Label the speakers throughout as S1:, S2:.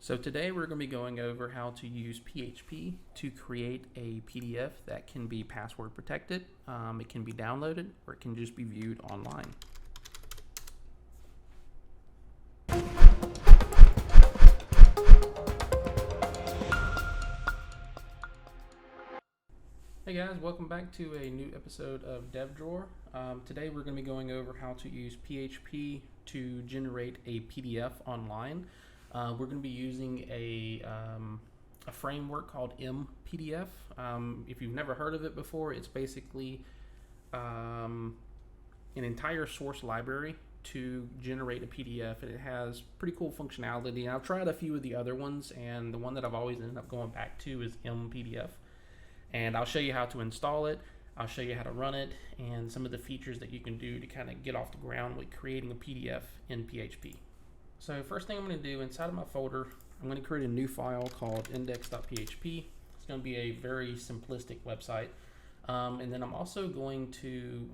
S1: So today we're going to be going over how to use PHP to create a PDF that can be password protected, it can be downloaded, or it can just be viewed online. Hey guys, welcome back to a new episode of DevDrawer. Today we're going to be going over how to use PHP to generate a PDF online. We're going to be using a framework called mPDF. If you've never heard of it before, it's basically an entire source library to generate a PDF, and it has pretty cool functionality. And I've tried a few of the other ones, and the one that I've always ended up going back to is mPDF. And I'll show you how to install it. I'll show you how to run it and some of the features that you can do to kind of get off the ground with creating a PDF in PHP. So first thing I'm going to do, inside of my folder, I'm going to create a new file called index.php. It's going to be a very simplistic website. And then I'm also going to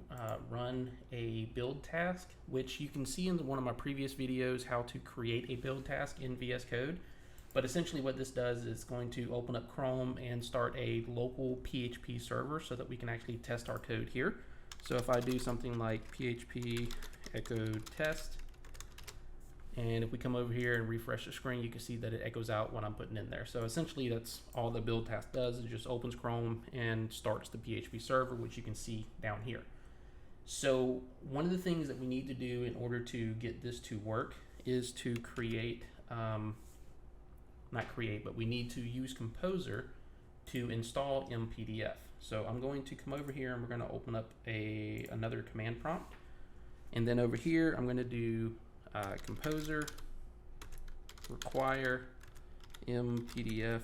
S1: run a build task, which you can see in one of my previous videos how to create a build task in VS Code. But essentially what this does is going to open up Chrome and start a local PHP server so that we can actually test our code here. So if I do something like PHP echo test, and if we come over here and refresh the screen, you can see that it echoes out what I'm putting in there. So essentially that's all the build task does. It just opens Chrome and starts the PHP server, which you can see down here. So one of the things that we need to do in order to get this to work is to create, but we need to use Composer to install mPDF. So I'm going to come over here and we're going to open up another command prompt. And then over here, I'm going to do Composer require mPDF.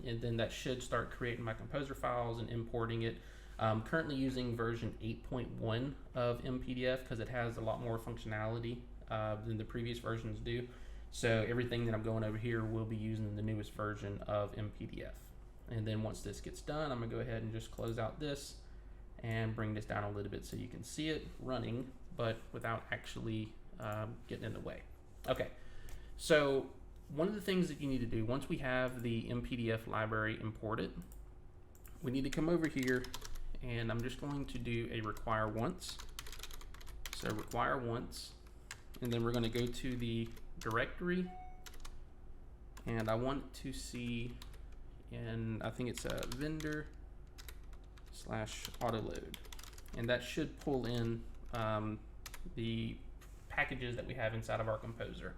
S1: And then that should start creating my Composer files and importing it. I'm currently using version 8.1 of mPDF because it has a lot more functionality than the previous versions do. So everything that I'm going over here will be using the newest version of mPDF. And then once this gets done, I'm going to go ahead and just close out this and bring this down a little bit so you can see it running, but without actually getting in the way. Okay, so one of the things that you need to do once we have the mPDF library imported, we need to come over here, and I'm just going to do a require once. So require once, and then we're going to go to the directory, and I want to see, and I think it's a vendor/autoload, and that should pull in the packages that we have inside of our Composer.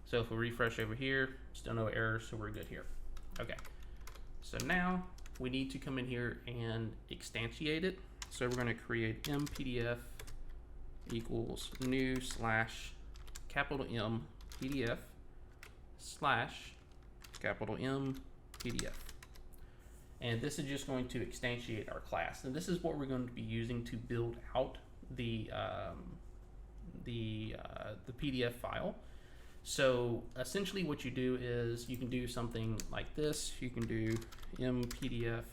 S1: So if we refresh over here, still no errors, so we're good here. Okay, so now we need to come in here and instantiate it. So we're going to create mPDF equals new / capital M PDF / capital M PDF. And this is just going to instantiate our class. And this is what we're going to be using to build out the PDF file. So essentially what you do is you can do something like this. You can do mPDF.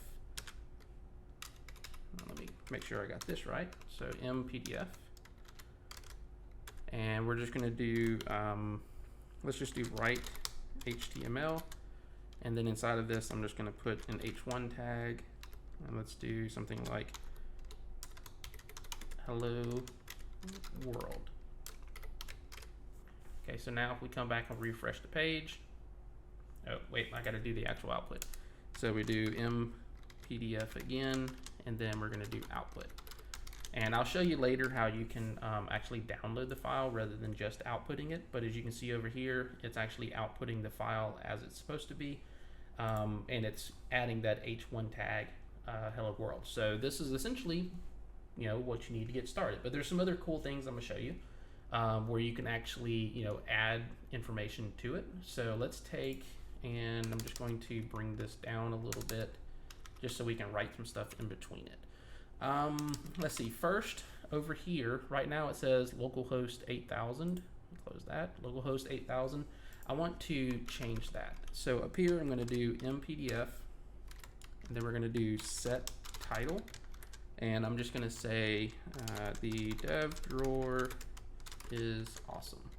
S1: Let me make sure I got this right. So mPDF. And we're just going to do, let's just do write HTML. And then inside of this, I'm just going to put an H1 tag. And let's do something like hello world. Okay, so now if we come back and refresh the page, oh wait, I got to do the actual output. So we do mPDF again, and then we're going to do output. And I'll show you later how you can actually download the file rather than just outputting it. But as you can see over here, it's actually outputting the file as it's supposed to be. And it's adding that H1 tag, hello world. So this is essentially, what you need to get started. But there's some other cool things I'm going to show you where you can actually, add information to it. So let's take, and I'm just going to bring this down a little bit just so we can write some stuff in between it. Let's see, first over here, right now it says localhost 8000. Close that, localhost 8000. I want to change that. So up here, I'm going to do mPDF, and then we're going to do set title, and I'm just going to say the dev drawer is awesome.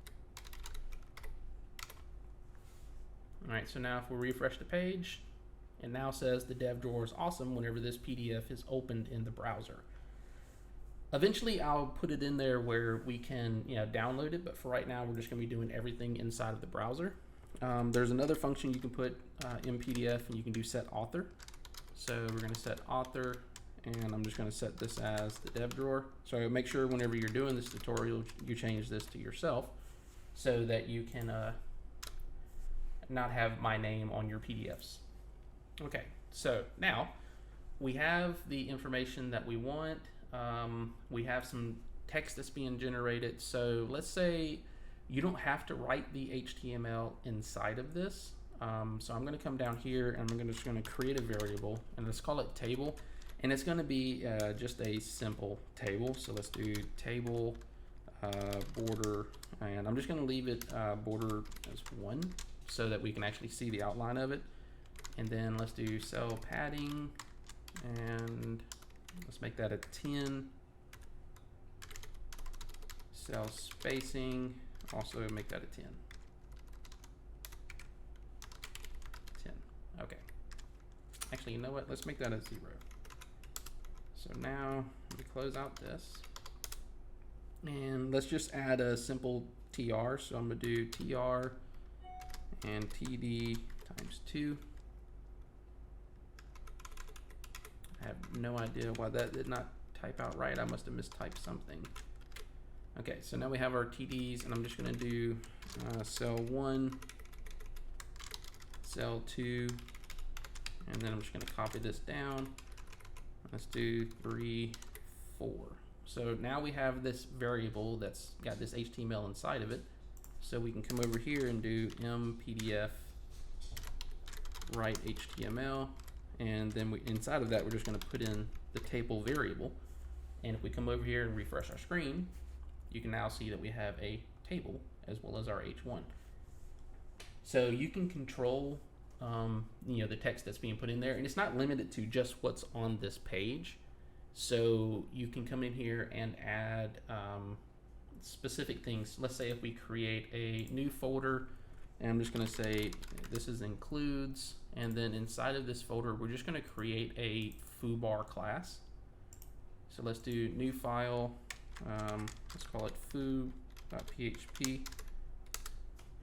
S1: All right, so now if we refresh the page, it now says the dev drawer is awesome whenever this PDF is opened in the browser. Eventually, I'll put it in there where we can, download it, but for right now, we're just going to be doing everything inside of the browser. There's another function you can put in PDF, and you can do set author. So we're going to set author, and I'm just going to set this as the dev drawer. So make sure whenever you're doing this tutorial, you change this to yourself so that you can not have my name on your PDFs. Okay, so now we have the information that we want. We have some text that's being generated. So let's say you don't have to write the HTML inside of this. So I'm going to come down here and I'm just going to create a variable, and let's call it table. And it's going to be just a simple table. So let's do table border, and I'm just going to leave it border as 1 so that we can actually see the outline of it. And then let's do cell padding, and let's make that a 10. Cell spacing, also make that a 10. 10, okay. Actually, you know what? Let's make that a 0. So now we close out this, and let's just add a simple tr. So I'm gonna do tr and td times 2. I have no idea why that did not type out right. I must have mistyped something. Okay, so now we have our TDs, and I'm just going to do cell 1, cell 2, and then I'm just going to copy this down. Let's do 3, 4. So now we have this variable that's got this HTML inside of it. So we can come over here and do mPDF write HTML. And then inside of that, we're just going to put in the table variable. And if we come over here and refresh our screen, you can now see that we have a table as well as our H1. So you can control the text that's being put in there, and it's not limited to just what's on this page. So you can come in here and add specific things. Let's say if we create a new folder, and I'm just going to say this is includes, and then inside of this folder we're just going to create a foobar class. So let's do new file, let's call it foo.php,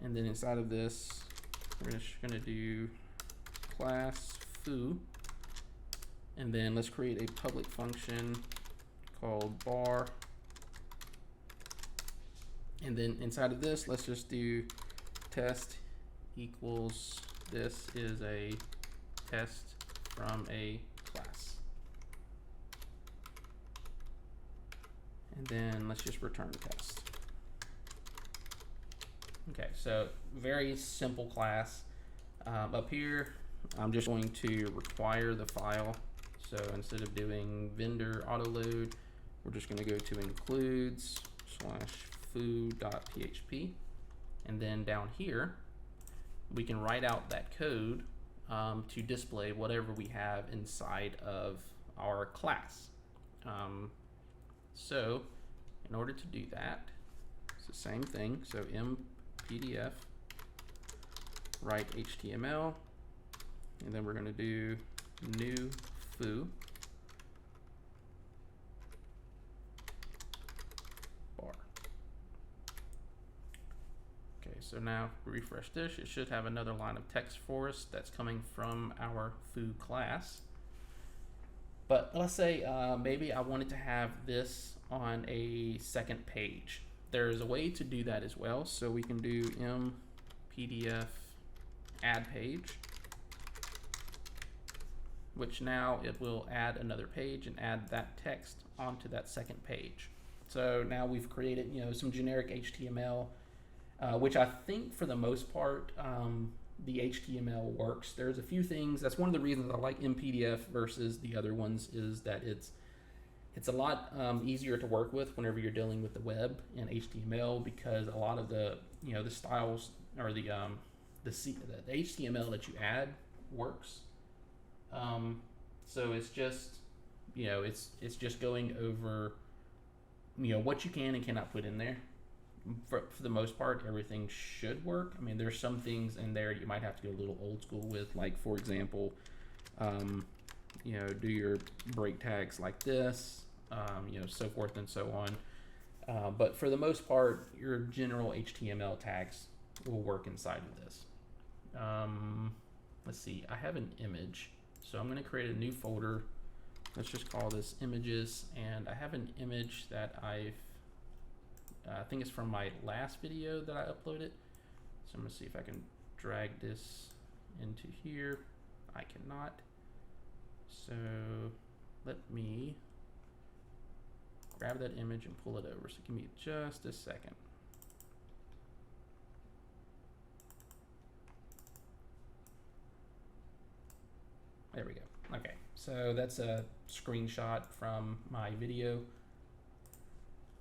S1: and then inside of this we're just going to do class foo, and then let's create a public function called bar, and then inside of this let's just do test equals this is a test from a class, and then let's just return test. Okay, so very simple class. Up here I'm just going to require the file. So instead of doing vendor auto load, we're just going to go to includes / foo.php, and then down here we can write out that code to display whatever we have inside of our class. So in order to do that, it's the same thing. So mPDF write HTML, and then we're going to do new foo bar. Okay, so now if we refresh this, it should have another line of text for us that's coming from our foo class. But let's say maybe I wanted to have this on a second page. There's a way to do that as well. So we can do mPDF add page, which now it will add another page and add that text onto that second page. So now we've created, some generic HTML, which I think for the most part, the HTML works. There's a few things. That's one of the reasons I like mPDF versus the other ones, is that it's a lot easier to work with whenever you're dealing with the web and HTML, because a lot of the the styles or the HTML that you add works. So it's just it's just going over what you can and cannot put in there. for the most part, everything should work. I mean, there's some things in there you might have to go a little old school with, like for example, you know, do your break tags like this, you know, so forth and so on. But for the most part, your general HTML tags will work inside of this. Let's see, I have an image, so I'm going to create a new folder. Let's just call this images, and I have an image that I think it's from my last video that I uploaded. So I'm going to see if I can drag this into here. I cannot. So let me grab that image and pull it over. So give me just a second. There we go. Okay, so that's a screenshot from my video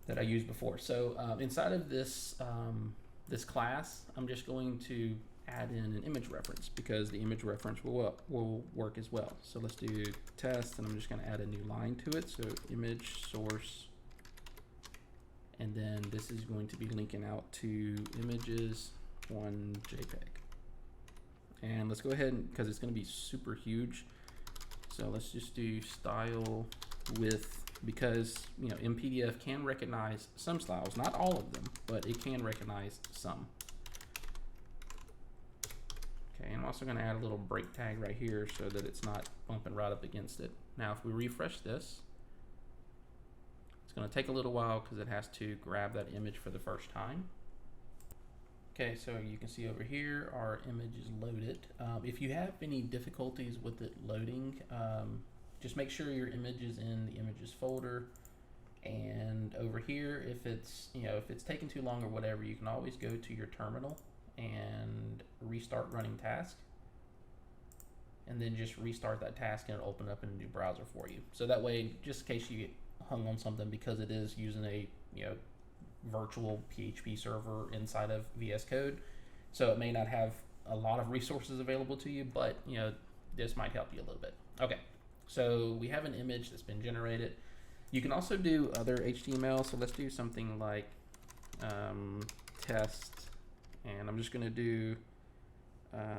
S1: that I used before. So inside of this this class, I'm just going to add in an image reference because the image reference will work as well. So let's do test, and I'm just going to add a new line to it. So image source, and then this is going to be linking out to images 1 JPEG. And let's go ahead, and because it's going to be super huge, so let's just do style width, because you know mPDF can recognize some styles, not all of them, but it can recognize some. Okay, and I'm also going to add a little break tag right here so that it's not bumping right up against it. Now if we refresh this, it's going to take a little while because it has to grab that image for the first time. Okay, so you can see over here our image is loaded. If you have any difficulties with it loading, just make sure your image is in the images folder. And over here, if it's taking too long or whatever, you can always go to your terminal and restart running task, and then just restart that task and it'll open up in a new browser for you. So that way, just in case you get hung on something, because it is using a virtual PHP server inside of VS Code, so it may not have a lot of resources available to you, but this might help you a little bit. Okay, so we have an image that's been generated. You can also do other HTML, so let's do something like test, and I'm just going to do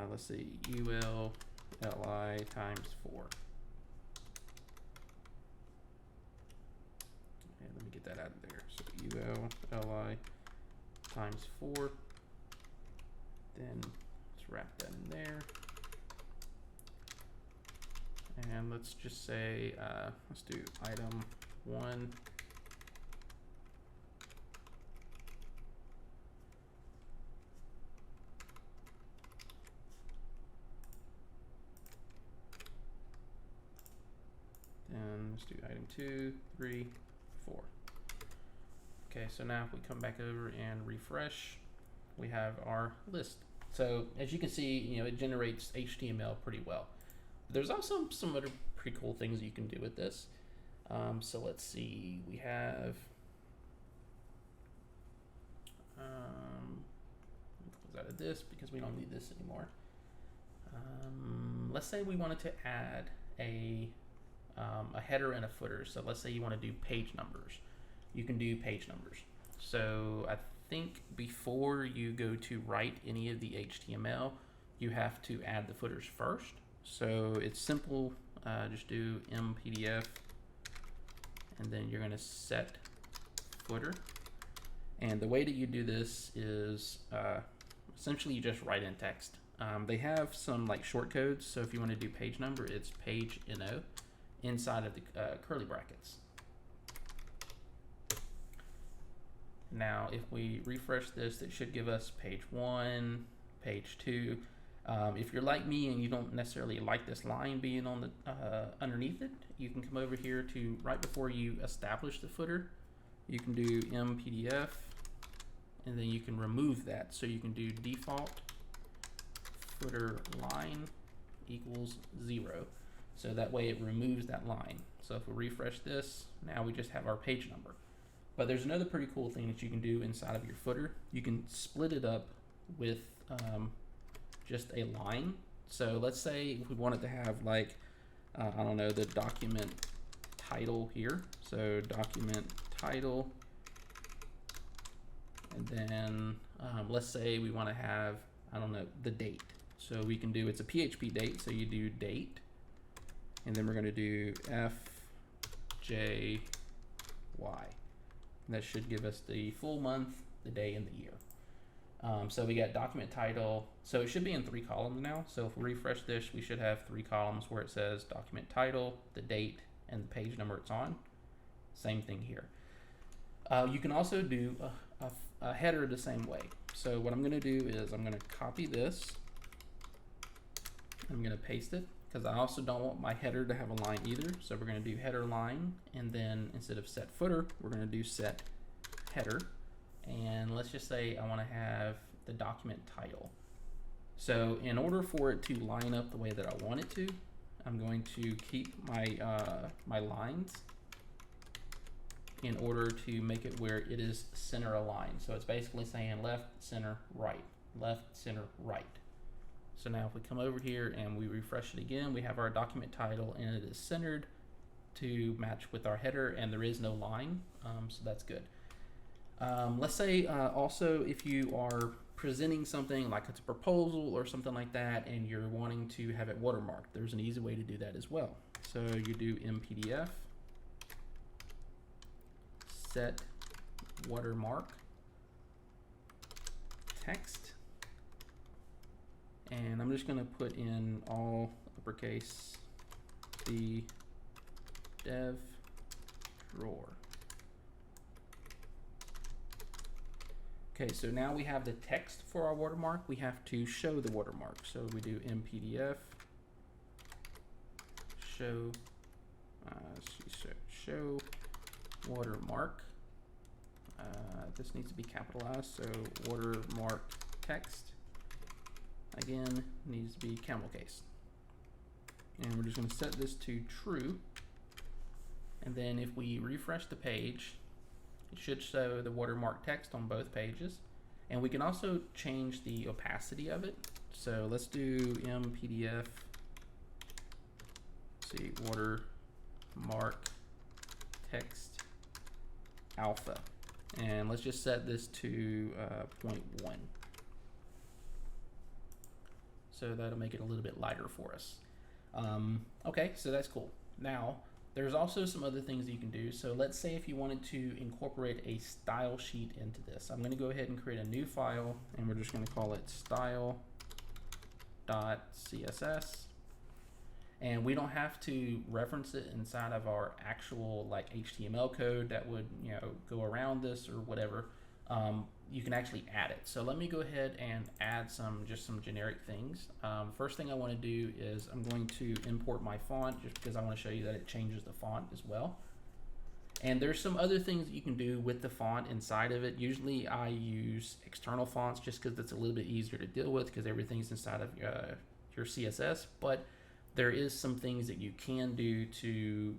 S1: let's see, ULLI times 4. Okay, let me get that out of there. So ULLI times 4. Then let's wrap that in there. And let's just say, let's do item 1. Then let's do item 2, 3, 4. Okay, so now if we come back over and refresh, we have our list. So as you can see, it generates HTML pretty well. There's also some other pretty cool things you can do with this. So let's see, we have close out of this because we don't need this anymore. Let's say we wanted to add a header and a footer. So let's say you want to do page numbers. You can do page numbers. So I think before you go to write any of the HTML, you have to add the footers first. So it's simple, just do mPDF, and then you're going to set footer. And the way that you do this is essentially you just write in text. They have some like short codes, so if you want to do page number, it's page no inside of the curly brackets. Now if we refresh this, it should give us page 1, page 2. If you're like me and you don't necessarily like this line being on the underneath it, you can come over here to right before you establish the footer, you can do mPDF, and then you can remove that. So you can do default footer line equals 0. So that way it removes that line. So if we refresh this, now we just have our page number. But there's another pretty cool thing that you can do inside of your footer. You can split it up with just a line. So let's say if we wanted to have like, I don't know, the document title here. So document title, And then let's say we want to have, I don't know, the date. So we can do, it's a PHP date, so you do date, and then we're going to do FJY. That should give us the full month, the day, and the year. So we got document title. So it should be in 3 columns now. So if we refresh this, we should have 3 columns where it says document title, the date, and the page number it's on. Same thing here. You can also do a header the same way. So what I'm going to do is I'm going to copy this. I'm going to paste it because I also don't want my header to have a line either. So we're going to do header line, and then instead of set footer, we're going to do set header. And let's just say I want to have the document title. So in order for it to line up the way that I want it to, I'm going to keep my my lines in order to make it where it is center aligned. So it's basically saying left, center, right, left, center, right. So now if we come over here and we refresh it again, we have our document title and it is centered to match with our header, and there is no line, so that's good. Let's say also if you are presenting something like it's a proposal or something like that and you're wanting to have it watermarked, there's an easy way to do that as well. So you do mPDF set watermark text, and I'm just going to put in all uppercase the dev drawer. Okay, so now we have the text for our watermark. We have to show the watermark. So we do mPDF show show watermark. This needs to be capitalized, so watermark text again needs to be camel case. And we're just going to set this to true. And then if we refresh the page, it should show the watermark text on both pages. And we can also change the opacity of it. So let's do mPDF watermark text alpha. And let's just set this to 0.1. So that'll make it a little bit lighter for us. Okay, so that's cool. Now, there's also some other things that you can do. So let's say if you wanted to incorporate a style sheet into this. I'm going to go ahead and create a new file, and we're just going to call it style.css. And we don't have to reference it inside of our actual like HTML code that would, you know, go around this or whatever. You can actually add it. So let me go ahead and add just some generic things. First thing I want to do is I'm going to import my font, just because I want to show you that it changes the font as well. And there's some other things that you can do with the font inside of it. Usually I use external fonts just because it's a little bit easier to deal with because everything's inside of your CSS. But there is some things that you can do to,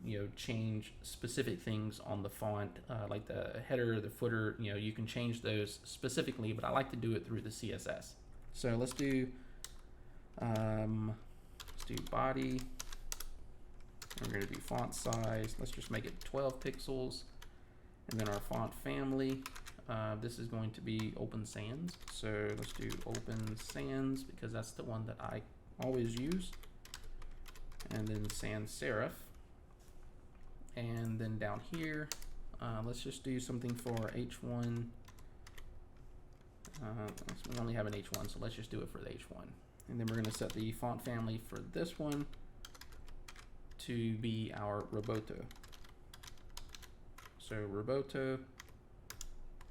S1: you know, change specific things on the font, like the header, the footer. You know, you can change those specifically, but I like to do it through the CSS. So let's do body. We're going to do font size. Let's just make it 12 pixels, and then our font family. This is going to be Open Sans. So let's do Open Sans because that's the one that I always use. And then sans serif. And then down here, let's just do something for H1. We only have an H1, so let's just do it for the H1. And then we're going to set the font family for this one to be our Roboto. So Roboto,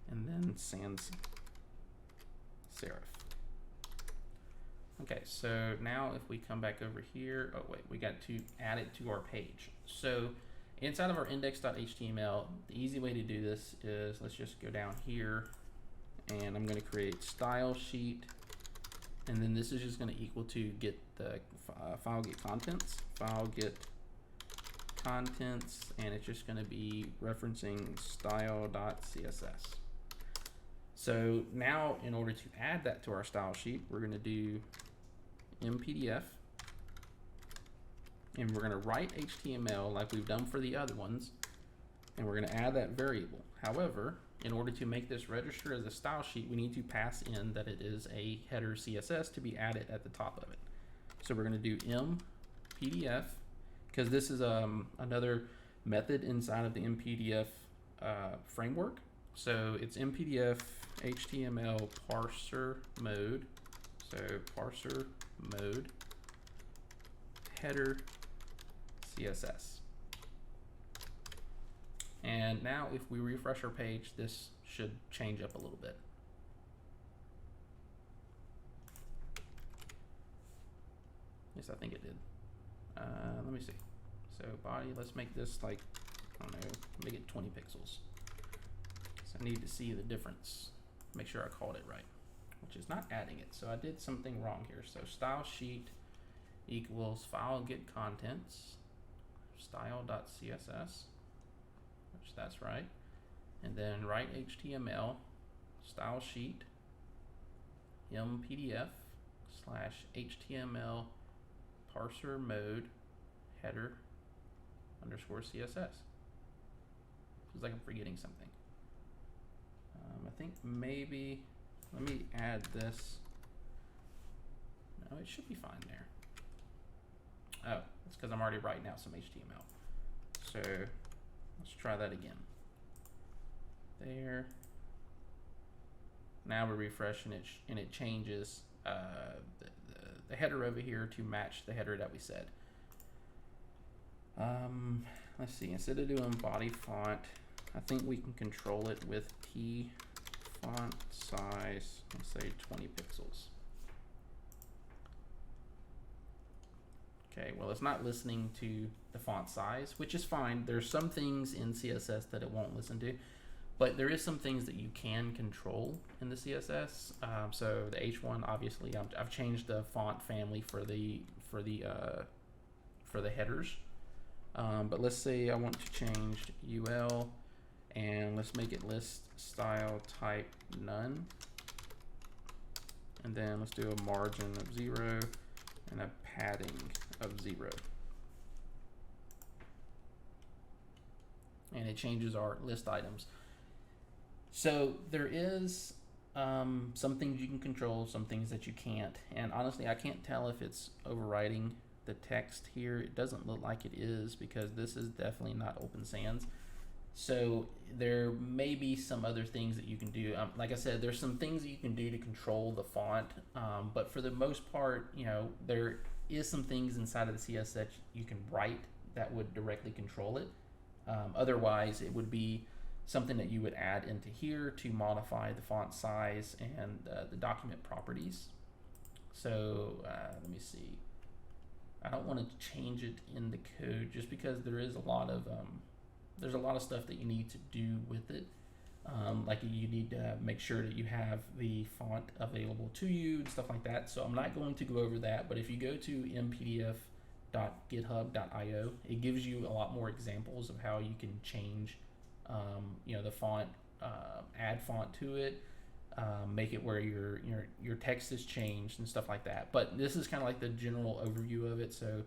S1: and then sans serif. Okay, so now if we come back over here, oh wait, we got to add it to our page. So inside of our index.html, the easy way to do this is, let's just go down here, and I'm going to create style sheet, and then this is just going to equal to get the file get contents, and it's just going to be referencing style.css. So now in order to add that to our style sheet, we're going to do mPDF, and we're going to write HTML like we've done for the other ones, and we're going to add that variable. However, in order to make this register as a style sheet, we need to pass in that it is a header CSS to be added at the top of it. So we're going to do mPDF, because this is another method inside of the mPDF framework. So it's mPDF HTML parser mode. So parser mode header CSS. And now if we refresh our page, this should change up a little bit. Yes, I think it did. Let me see. So body, let's make this like, I don't know, make it 20 pixels. So I need to see the difference. Make sure I called it right, which is not adding it. So I did something wrong here. So style sheet equals file get contents style.css, which that's right. And then write HTML style sheet mPDF / HTML parser mode header _ CSS. Feels like I'm forgetting something. I think maybe, let me add this. No, it should be fine there. Oh, it's because I'm already writing out some HTML. So let's try that again. There. Now we refresh and it changes the header over here to match the header that we said. Let's see, instead of doing body font, I think we can control it with P font size, let's say 20 pixels. Okay, well, it's not listening to the font size, which is fine. There's some things in CSS that it won't listen to, but there is some things that you can control in the CSS. So the H1, obviously, I've changed the font family for the headers. But let's say I want to change UL, and let's make it list style type none, and then let's do a margin of 0 and a padding of 0. And it changes our list items. So there is some things you can control, some things that you can't. And honestly, I can't tell if it's overwriting the text here. It doesn't look like it is, because this is definitely not Open Sans. So there may be some other things that you can do. Like I said, there's some things that you can do to control the font, but for the most part, you know, there is some things inside of the CSS that you can write that would directly control it. Otherwise, it would be something that you would add into here to modify the font size and the document properties. So let me see. I don't want to change it in the code just because there is a lot of there's a lot of stuff that you need to do with it. Like you need to make sure that you have the font available to you and stuff like that. So I'm not going to go over that, but if you go to mpdf.github.io, it gives you a lot more examples of how you can change you know, the font, add font to it, make it where your text is changed and stuff like that. But this is kind of like the general overview of it. So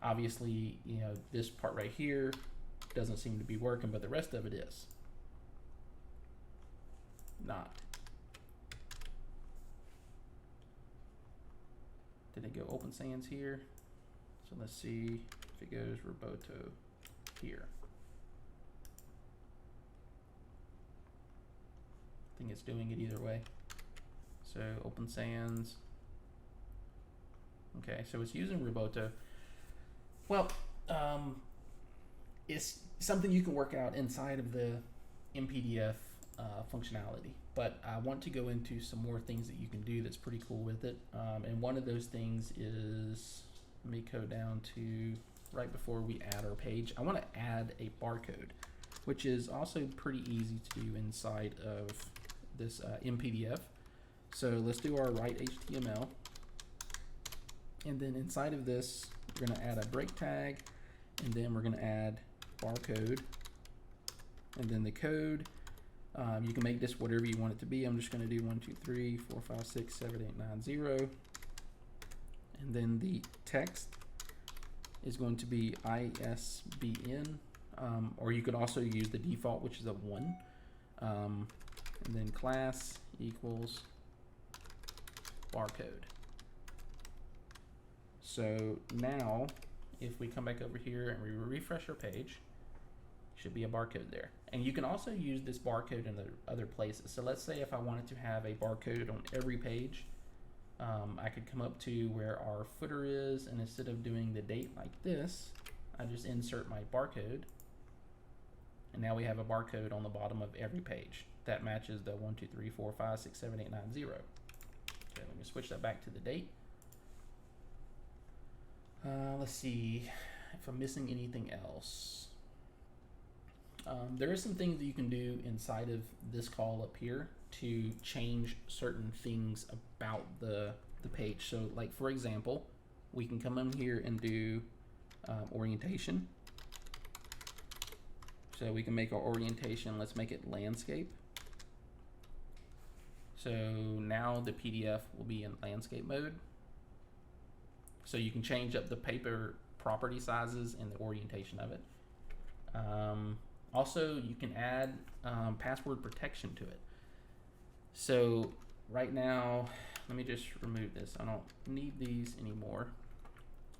S1: obviously, you know, this part right here doesn't seem to be working, but the rest of it is not. Did it go Open Sans here? So let's see if it goes Roboto here. I think it's doing it either way. So Open Sans. Okay, so it's using Roboto. Well, it's something you can work out inside of the mPDF functionality, but I want to go into some more things that you can do that's pretty cool with it. And one of those things is, let me go down to right before we add our page. I want to add a barcode, which is also pretty easy to do inside of this mPDF. So let's do our write HTML, and then inside of this we're going to add a break tag, and then we're going to add barcode, and then the code. You can make this whatever you want it to be. I'm just going to do 1 2 3 4 5 6 7 8 9 0, and then the text is going to be ISBN, or you could also use the default, which is a 1. and then class equals barcode. So now if we come back over here and we refresh our page, should be a barcode there. And you can also use this barcode in the other places. So let's say if I wanted to have a barcode on every page, I could come up to where our footer is, and instead of doing the date like this, I just insert my barcode, and now we have a barcode on the bottom of every page that matches the 1, 2, 3, 4, 5, 6, 7, 8, 9, 0. Okay, let me switch that back to the date. Let's see if I'm missing anything else. There are some things that you can do inside of this call up here to change certain things about the page. So like for example, we can come in here and do orientation. So we can make our orientation, let's make it landscape. So now the PDF will be in landscape mode. So you can change up the paper property sizes and the orientation of it. Also, you can add password protection to it. So right now, let me just remove this. I don't need these anymore.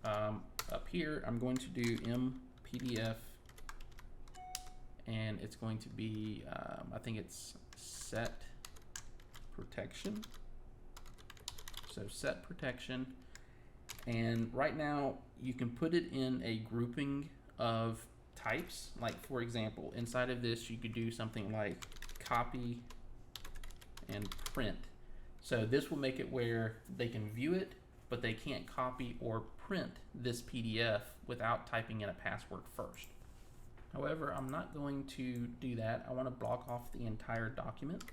S1: Up here, I'm going to do mPDF, and it's going to be, I think it's set protection. So set protection. And right now, you can put it in a grouping of types. Like for example, inside of this, you could do something like copy and print. So this will make it where they can view it, but they can't copy or print this PDF without typing in a password first. However, I'm not going to do that. I want to block off the entire document.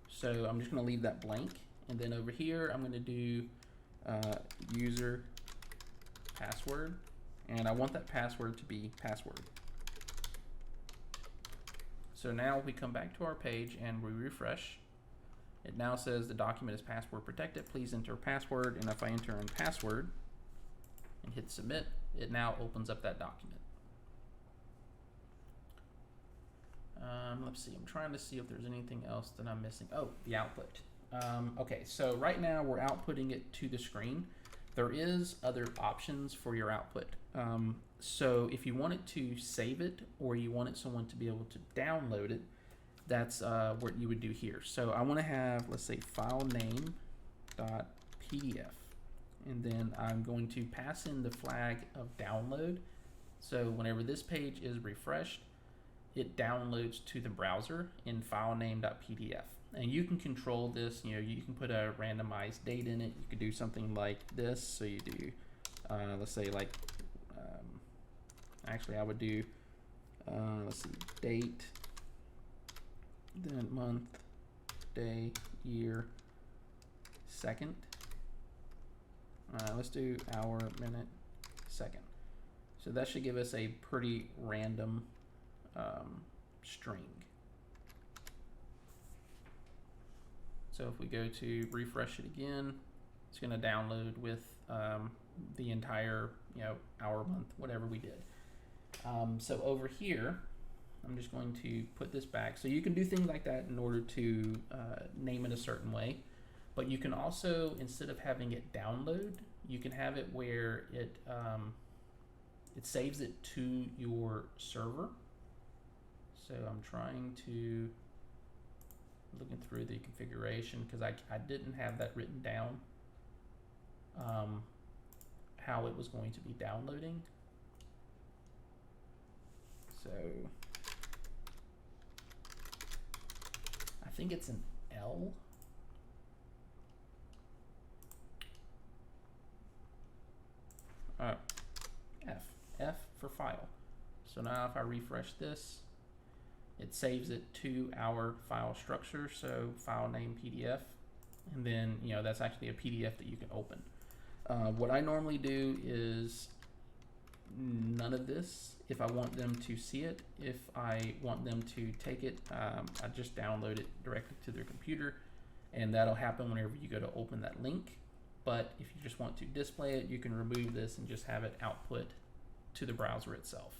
S1: So I'm just going to leave that blank. And then over here, I'm going to do user password. And I want that password to be password. So now we come back to our page and we refresh. It now says the document is password protected. Please enter a password. And if I enter in password and hit submit, it now opens up that document. Let's see, I'm trying to see if there's anything else that I'm missing. Oh, the output. Okay, so right now we're outputting it to the screen. There is other options for your output. So if you wanted to save it or you wanted someone to be able to download it, that's what you would do here. So I want to have, let's say, file name .pdf, and then I'm going to pass in the flag of download. So whenever this page is refreshed, it downloads to the browser in file name.pdf. And you can control this, you know, you can put a randomized date in it. You could do something like this. So you do, let's say like, actually I would do, let's see, date, then month, day, year, second. Let's do hour, minute, second. So that should give us a pretty random string. So if we go to refresh it again, it's going to download with the entire, you know, hour, month, whatever we did. So over here, I'm just going to put this back. So you can do things like that in order to name it a certain way. But you can also, instead of having it download, you can have it where it saves it to your server. So I'm trying to, looking through the configuration because I didn't have that written down, how it was going to be downloading. So I think it's an L. F for file. So now if I refresh this, it saves it to our file structure. So file name PDF, and then, you know, that's actually a PDF that you can open. What I normally do is none of this. If I want them to see it, if I want them to take it, I just download it directly to their computer, and that'll happen whenever you go to open that link. But if you just want to display it, you can remove this and just have it output to the browser itself.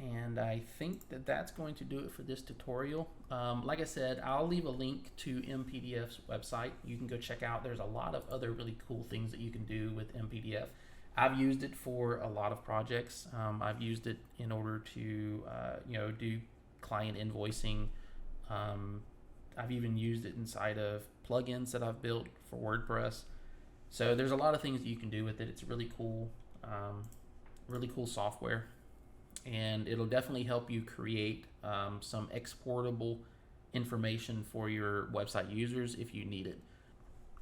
S1: And I think that that's going to do it for this tutorial. Like I said, I'll leave a link to mPDF's website. You can go check out. There's a lot of other really cool things that you can do with mPDF. I've used it for a lot of projects. I've used it in order to do client invoicing. I've even used it inside of plugins that I've built for WordPress. So there's a lot of things that you can do with it. It's really cool software. And it'll definitely help you create some exportable information for your website users if you need it.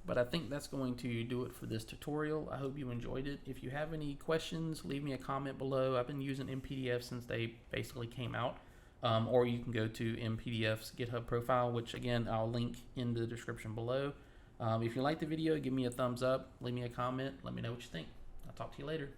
S1: But I think that's going to do it for this tutorial. I hope you enjoyed it. If you have any questions, leave me a comment below. I've been using mPDF since they basically came out. Or you can go to mPDF's GitHub profile, which again, I'll link in the description below. If you liked the video, give me a thumbs up, leave me a comment, let me know what you think. I'll talk to you later.